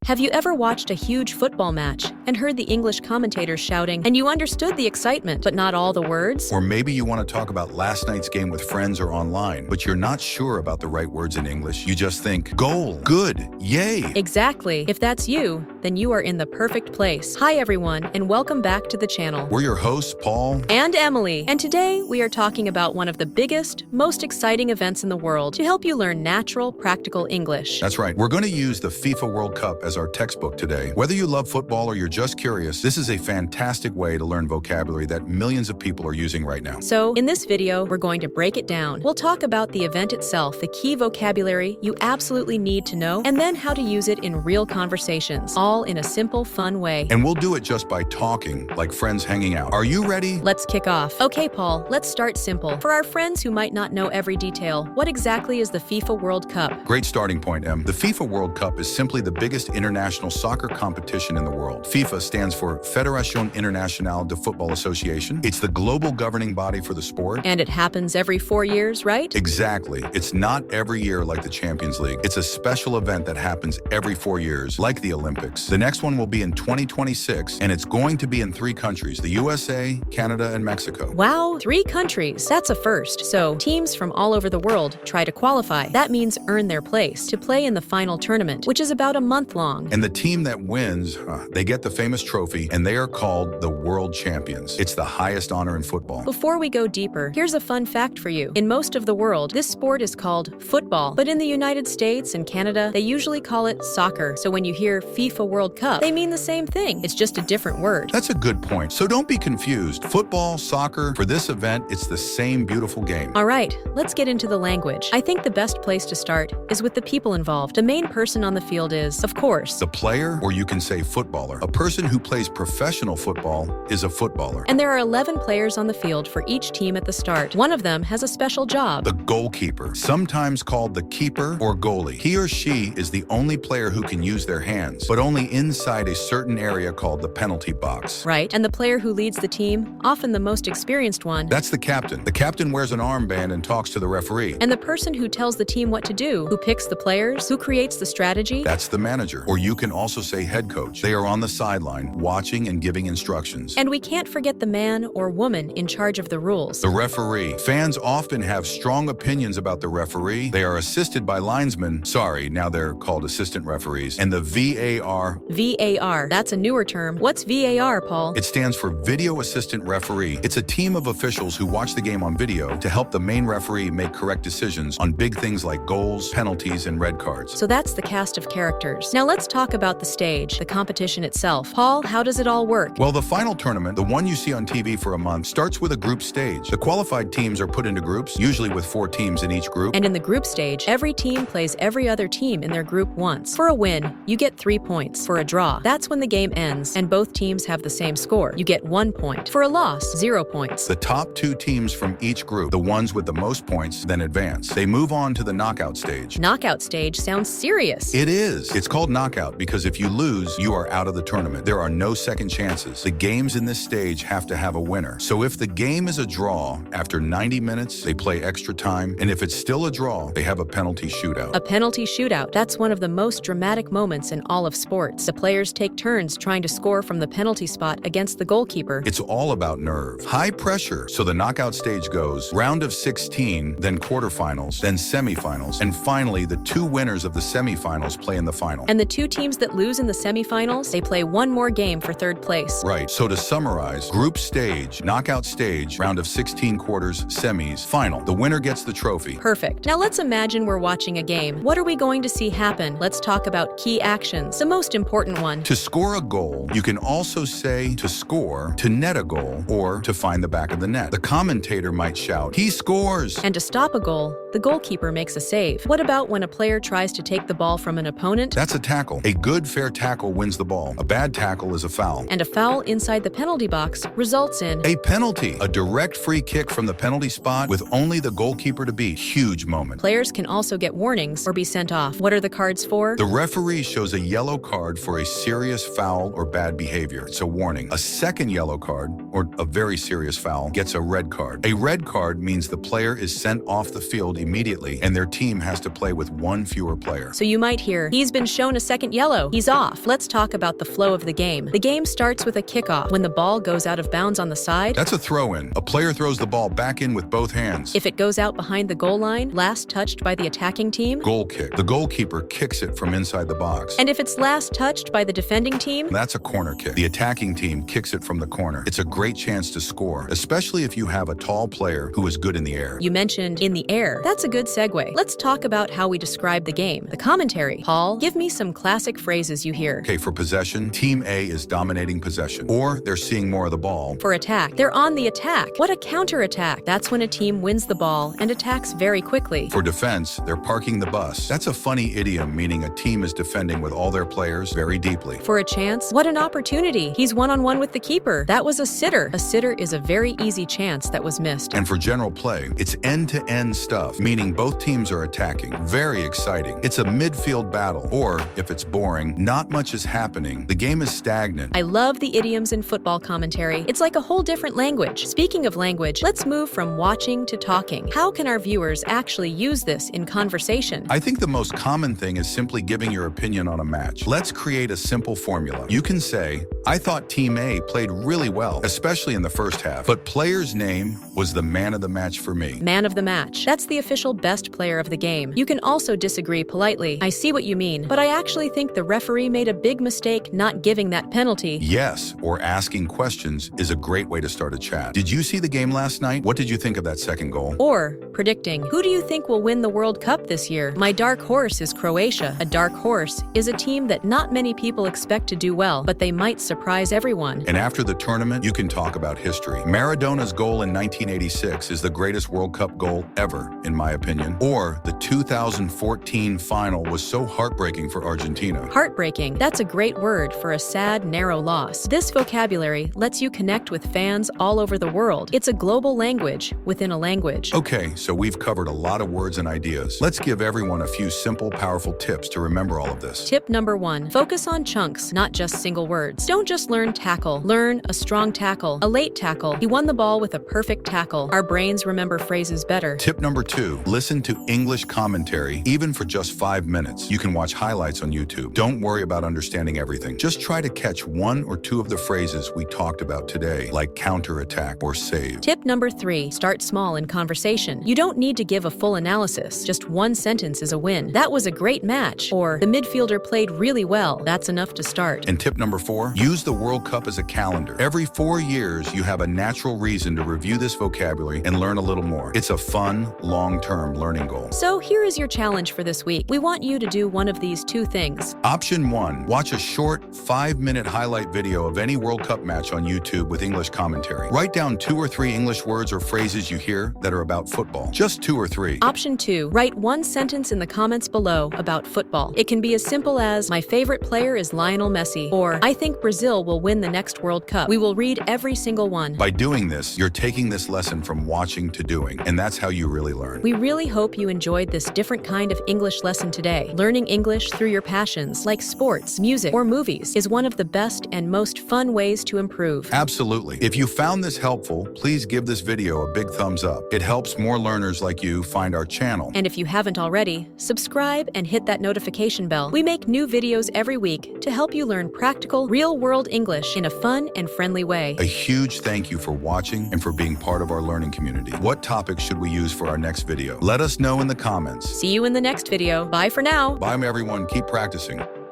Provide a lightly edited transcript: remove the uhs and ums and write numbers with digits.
Have you ever watched a huge football match and heard the English commentators shouting, and you understood the excitement, but not all the words? Or maybe you want to talk about last night's game with friends or online, but you're not sure about the right words in English. You just think, goal, good, yay. Exactly. If that's you, then you are in the perfect place. Hi everyone, and welcome back to the channel. We're your hosts, Paul and Emily, and today we are talking about one of the biggest, most exciting events in the world to help you learn natural, practical English. That's right. We're going to use the FIFA World Cup as our textbook today. Whether you love football or you're just curious, this is a fantastic way to learn vocabulary that millions of people are using right now. So, in this video, we're going to break it down. We'll talk about the event itself, the key vocabulary you absolutely need to know, and then how to use it in real conversations, all in a simple, fun way. And we'll do it just by talking, like friends hanging out. Are you ready? Let's kick off. Okay, Paul, let's start simple. For our friends who might not know every detail, what exactly is the FIFA World Cup? Great starting point, Em. The FIFA World Cup is simply the biggest international soccer competition in the world. FIFA stands for Fédération Internationale de Football Association. It's the global governing body for the sport. And it happens every 4 years, right? Exactly. It's not every year like the Champions League. It's a special event that happens every 4 years, like the Olympics. The next one will be in 2026, and it's going to be in 3 countries, the USA, Canada, and Mexico. Wow, 3 countries. That's a first. So, teams from all over the world try to qualify. That means earn their place to play in the final tournament, which is about a month long. And the team that wins, they get the famous trophy, and they are called the world champions. It's the highest honor in football. Before we go deeper, here's a fun fact for you. In most of the world, this sport is called football, but in the United States and Canada, they usually call it soccer. So when you hear FIFA World Cup, they mean the same thing. It's just a different word. That's a good point. So don't be confused. Football, soccer, for this event, it's the same beautiful game. All right, let's get into the language. I think the best place to start is with the people involved. The main person on the field is, of course, the player, or you can say footballer. A person who plays professional football is a footballer. And there are 11 players on the field for each team at the start. One of them has a special job. The goalkeeper, sometimes called the keeper or goalie. He or she is the only player who can use their hands, but only inside a certain area called the penalty box. Right, and the player who leads the team, often the most experienced one. That's the captain. The captain wears an armband and talks to the referee. And the person who tells the team what to do, who picks the players, who creates the strategy. That's the manager, or you can also say head coach. They are on the sideline, watching and giving instructions. And we can't forget the man or woman in charge of the rules. The referee. Fans often have strong opinions about the referee. They are assisted by linesmen. Sorry, now they're called assistant referees. And the VAR. VAR. That's a newer term. What's VAR, Paul? It stands for Video Assistant Referee. It's a team of officials who watch the game on video to help the main referee make correct decisions on big things like goals, penalties, and red cards. So that's the cast of characters. Now let's talk about the stage, the competition itself. Paul, how does it all work? Well, the final tournament, the one you see on TV for a month, starts with a group stage. The qualified teams are put into groups, usually with 4 teams in each group. And in the group stage, every team plays every other team in their group once. For a win, you get 3 points. For a draw, that's when the game ends and both teams have the same score. You get 1 point. For a loss, 0 points. The top 2 teams from each group, the ones with the most points, then advance. They move on to the knockout stage. Knockout stage sounds serious. It is. It's called knockout because if you lose, you are out of the tournament. There are no second chances. The games in this stage have to have a winner. So if the game is a draw, after 90 minutes, they play extra time. And if it's still a draw, they have a penalty shootout. A penalty shootout. That's one of the most dramatic moments in all of sports. The players take turns trying to score from the penalty spot against the goalkeeper. It's all about nerve. High pressure. So the knockout stage goes round of 16, then quarterfinals, then semifinals, and finally the 2 winners of the semifinals play in the final. And the 2 teams that lose in the semifinals, they play 1 more game for 3rd place. Right. So to summarize, group stage, knockout stage, round of 16 quarters, semis, final. The winner gets the trophy. Perfect. Now let's imagine we're watching a game. What are we going to see happen? Let's talk about key actions. The most important one. To score a goal, you can also say to score, to net a goal, or to find the back of the net. The commentator might shout, "He scores!" And to stop a goal, the goalkeeper makes a save. What about when a player tries to take the ball from an opponent? That's a tackle. A good, fair tackle wins the ball. A bad tackle is a foul. And a foul inside the penalty box results in a penalty. A direct free kick from the penalty spot with only the goalkeeper to beat. Huge moment. Players can also get warnings or be sent off. What are the cards for? The referee shows a yellow card for a serious foul or bad behavior. It's a warning. A second yellow card, or a very serious foul, gets a red card. A red card means the player is sent off the field immediately and their team has to play with 1 fewer player. So you might hear, he's been shown a second yellow. He's off. Let's talk about the flow of the game. The game starts with a kickoff. When the ball goes out of bounds on the side, That's a throw-in. A player throws the ball back in with both hands. if it goes out behind the goal line, last touched by the attacking team, Goal kick. The goalkeeper kicks it from inside the box. and if it's last touched by the defending team, That's a corner kick. The attacking team kicks it from the corner. It's a great chance to score, especially if you have a tall player who is good in the air. you mentioned in the air. That's a good segue. Let's talk about how we describe the game. The commentary. Paul, give me some classic phrases you hear. Okay, for possession, Team A is dominating possession, or they're seeing more of the ball. For attack, they're on the attack. What a counterattack. That's when a team wins the ball and attacks very quickly. For defense, they're parking the bus. That's a funny idiom meaning a team is defending with all their players very deeply. For a chance, what an opportunity. He's one-on-one with the keeper. That was a sitter. A sitter is a very easy chance that was missed. And for general play, it's end-to-end stuff, meaning both teams are attacking. Very exciting. It's a midfield battle, or if it's boring, not much is happening. The game is stagnant. I love the idioms in football commentary. It's like a whole different language. Speaking of language, let's move from watching to talking. How can our viewers actually use this in conversation? I think the most common thing is simply giving your opinion on a match. Let's create a simple formula. You can say, I thought Team A played really well, especially in the first half, but player's name was the man of the match for me. Man of the match. That's the official best player of the game. You can also disagree politely. I see what you mean, but I actually think the referee made a big mistake not giving that penalty. Yes, or asking questions is a great way to start a chat. Did you see the game last night? What did you think of that second goal? Or predicting, who do you think will win the World Cup this year? My dark horse is Croatia. A dark horse is a team that not many people expect to do well, but they might surprise everyone. And after the tournament, you can talk about history. Maradona's goal in 1986 is the greatest World Cup goal ever, in my opinion. Or the 2014 final was so heartbreaking for Argentina. Heartbreaking. That's a great word for a sad, narrow loss. This vocabulary lets you connect with fans all over the world. It's a global language within a language. Okay, so we've covered a lot of words and ideas. Let's give everyone a few simple, powerful tips to remember all of this. Tip number 1. Focus on chunks, not just single words. Don't just learn tackle. Learn a strong tackle, a late tackle. He won the ball with a perfect tackle. Our brains remember phrases better. Tip number 2. Listen to English commentary, even for just 5 minutes. You can watch highlights on YouTube. Don't worry about understanding everything. Just try to catch 1 or 2 of the phrases we talked about today, like counterattack or save. Tip number 3. Start small in conversation. You don't need to give a full analysis. Just one sentence is a win. That was a great match. Or the midfielder played really well. That's enough to start. And tip number 4, use the World Cup as a calendar. Every 4 years, you have a natural reason to review this vocabulary and learn a little more. It's a fun, long-term learning goal. So here is your challenge for this week. We want you to do one of these 2 things. Option 1, watch a short 5-minute highlight video of any World Cup match on YouTube with English commentary. Write down 2 or 3 English words or phrases you hear that are about football. Just 2 or 3. Option 2, write 1 sentence in the comments below about football. It can be as simple as, my favorite player is Lionel Messi, or I think Brazil will win the next World Cup. We will read every single one. By doing this, you're taking this lesson from watching to doing, and that's how you really learn. We really hope you enjoyed this different kind of English lesson today. Learning English through your passions, like sports, music, or movies, is one of the best and most fun ways to improve. Absolutely. If you found this helpful, please give this video a big thumbs up. It helps more learners like you find our channel. And if you haven't already, subscribe and hit that notification bell. We make new videos every week to help you learn practical, real-world English in a fun and friendly way. A huge thank you for watching and for being part of our learning community. What topics should we use for our next video? Let us know in the comments. See you in the next video. Bye for now. Bye, everyone. Keep practicing.